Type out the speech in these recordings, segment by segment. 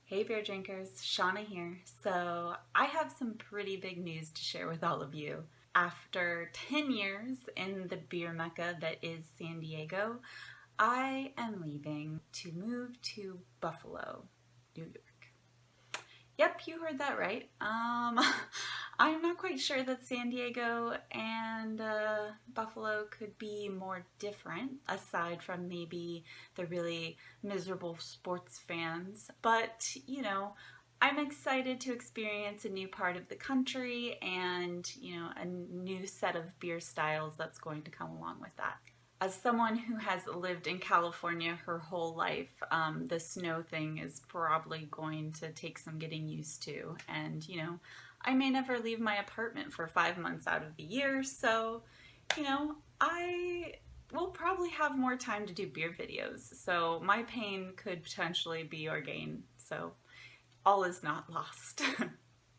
Hey beer drinkers, Shauna here. So I have some pretty big news to share with all of you. After 10 years in the beer mecca that is San Diego, I am leaving to move to Buffalo, New York. Yep, you heard that right. I'm not quite sure that San Diego and Buffalo could be more different, aside from maybe the really miserable sports fans. But, I'm excited to experience a new part of the country and, a new set of beer styles that's going to come along with that. As someone who has lived in California her whole life, the snow thing is probably going to take some getting used to. And, I may never leave my apartment for 5 months out of the year, so, I will probably have more time to do beer videos. So my pain could potentially be your gain. So all is not lost.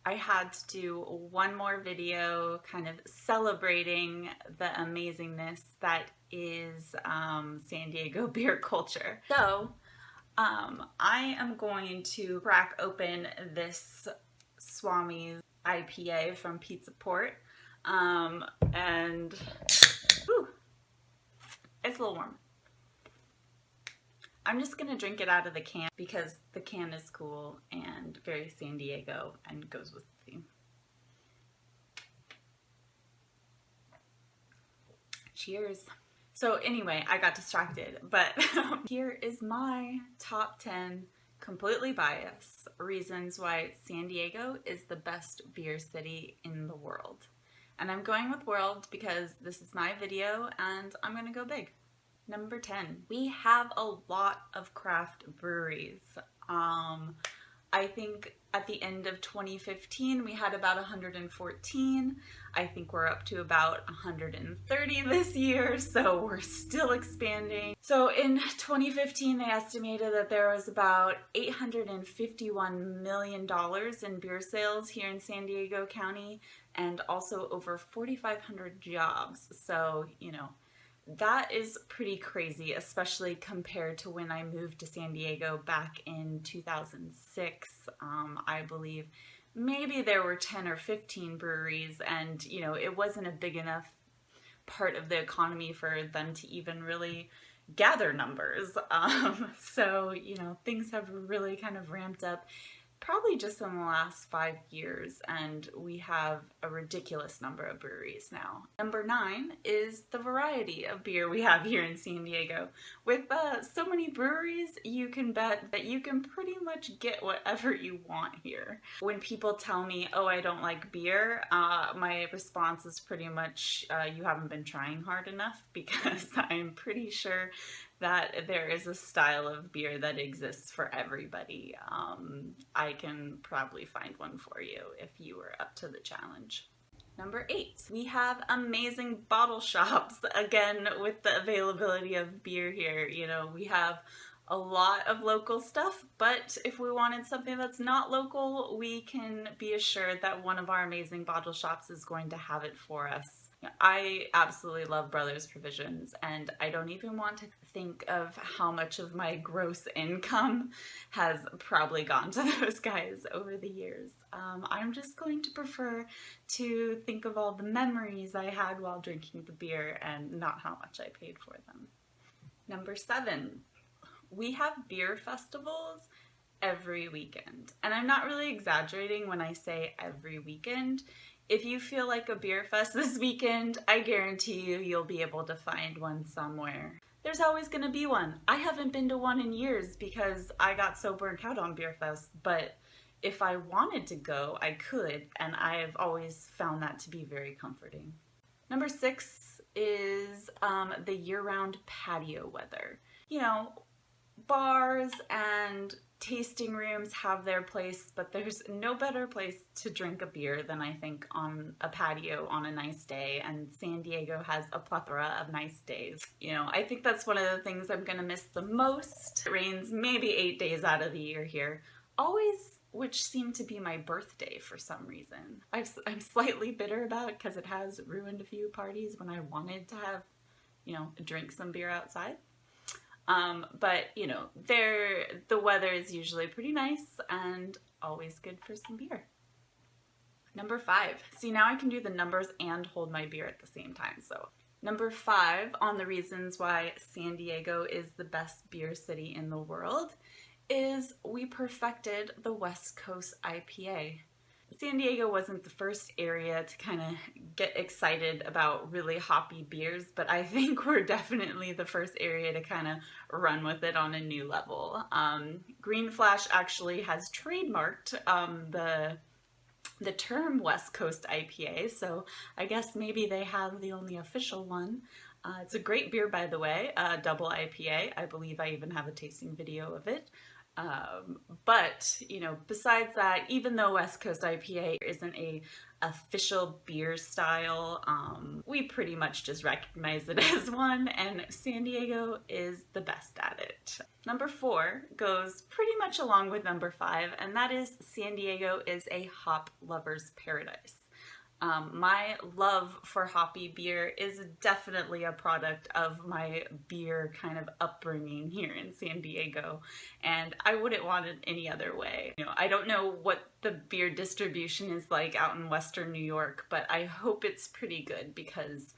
I had to do one more video kind of celebrating the amazingness that is San Diego beer culture. So I am going to crack open this Swami IPA from Pizza Port and whew, it's a little warm. I'm just gonna drink it out of the can because the can is cool and very San Diego and goes with the theme. Cheers. So anyway, I got distracted, but here is my top 10 completely biased reasons why San Diego is the best beer city in the world. And I'm going with world because this is my video and I'm gonna go big. Number 10, we have a lot of craft breweries. I think at the end of 2015, we had about 114. I think we're up to about 130 this year, so we're still expanding. So in 2015, they estimated that there was about $851 million in beer sales here in San Diego County, and also over 4,500 jobs. So, that is pretty crazy, especially compared to when I moved to San Diego back in 2006. I believe maybe there were 10 or 15 breweries, and it wasn't a big enough part of the economy for them to even really gather numbers. So things have really kind of ramped up probably just in the last 5 years, and we have a ridiculous number of breweries now. Number 9 is the variety of beer we have here in San Diego. With so many breweries, you can bet that you can pretty much get whatever you want here. When people tell me, oh, I don't like beer, my response is pretty much, you haven't been trying hard enough, because I'm pretty sure that there is a style of beer that exists for everybody. I can probably find one for you if you were up to the challenge. Number 8, we have amazing bottle shops. Again, with the availability of beer here, we have a lot of local stuff, but if we wanted something that's not local, we can be assured that one of our amazing bottle shops is going to have it for us. I absolutely love Brothers Provisions, and I don't even want to think of how much of my gross income has probably gone to those guys over the years. I'm just going to prefer to think of all the memories I had while drinking the beer and not how much I paid for them. Number 7, we have beer festivals every weekend. And I'm not really exaggerating when I say every weekend. If you feel like a beer fest this weekend, I guarantee you'll be able to find one somewhere. There's always going to be one. I haven't been to one in years because I got so burnt out on beer fests, but if I wanted to go, I could, and I've always found that to be very comforting. Number 6 is the year-round patio weather. Bars and tasting rooms have their place, but there's no better place to drink a beer than I think on a patio on a nice day, and San Diego has a plethora of nice days. I think that's one of the things I'm gonna miss the most. It rains maybe 8 days out of the year here, always, which seemed to be my birthday for some reason. I'm slightly bitter about it because it has ruined a few parties when I wanted to have, drink some beer outside. But you know, the weather is usually pretty nice and always good for some beer. Number 5. See, now I can do the numbers and hold my beer at the same time. So number 5 on the reasons why San Diego is the best beer city in the world is we perfected the West Coast IPA. San Diego wasn't the first area to kind of get excited about really hoppy beers, but I think we're definitely the first area to kind of run with it on a new level. Green Flash actually has trademarked the term West Coast IPA, so I guess maybe they have the only official one. It's a great beer, by the way, double IPA. I believe I even have a tasting video of it. But, you know, besides that, even though West Coast IPA isn't a official beer style, we pretty much just recognize it as one, and San Diego is the best at it. Number 4 goes pretty much along with number 5, and that is San Diego is a hop lover's paradise. My love for hoppy beer is definitely a product of my beer kind of upbringing here in San Diego, and I wouldn't want it any other way. You know, I don't know what the beer distribution is like out in Western New York, but I hope it's pretty good because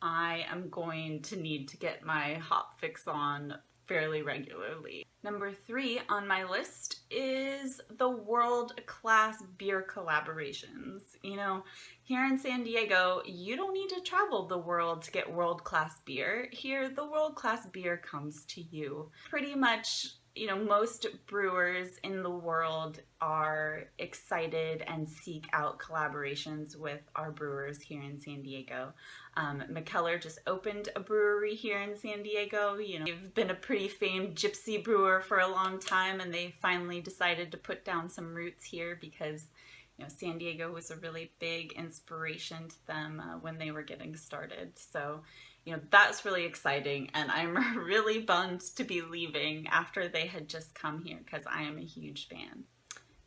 I am going to need to get my hop fix on fairly regularly. Number 3 on my list is the world-class beer collaborations. You know, here in San Diego, you don't need to travel the world to get world-class beer. Here, the world-class beer comes to you. Pretty much, you know, most brewers in the world are excited and seek out collaborations with our brewers here in San Diego. McKellar just opened a brewery here in San Diego. You know, they've been a pretty famed gypsy brewer for a long time, and they finally decided to put down some roots here because, you know, San Diego was a really big inspiration to them when they were getting started. So, you know, that's really exciting, and I'm really bummed to be leaving after they had just come here because I am a huge fan.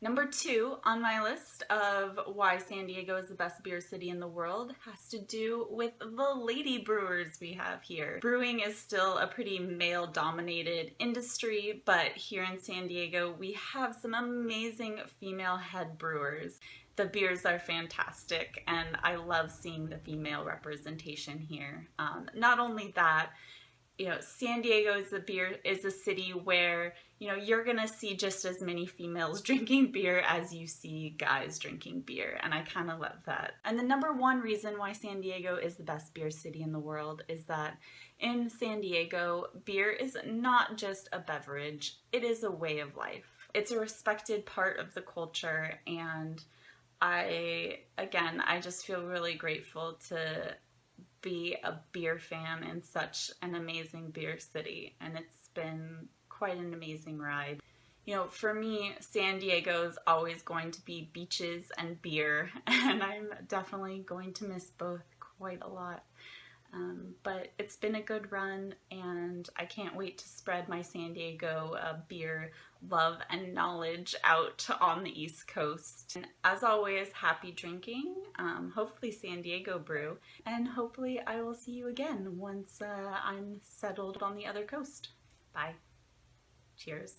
Number 2 on my list of why San Diego is the best beer city in the world has to do with the lady brewers we have here. Brewing is still a pretty male-dominated industry, but here in San Diego we have some amazing female head brewers. The beers are fantastic, and I love seeing the female representation here. Not only that, you know, San Diego is a city where, you know, you're gonna see just as many females drinking beer as you see guys drinking beer, and I kind of love that. And the number 1 reason why San Diego is the best beer city in the world is that in San Diego, beer is not just a beverage, it is a way of life. It's a respected part of the culture, and I just feel really grateful to be a beer fan in such an amazing beer city, and it's been quite an amazing ride. You know, for me, San Diego's always going to be beaches and beer, and I'm definitely going to miss both quite a lot. But it's been a good run, and I can't wait to spread my San Diego beer love and knowledge out on the East Coast. And as always, happy drinking, hopefully San Diego brew, and hopefully I will see you again once I'm settled on the other coast. Bye. Cheers.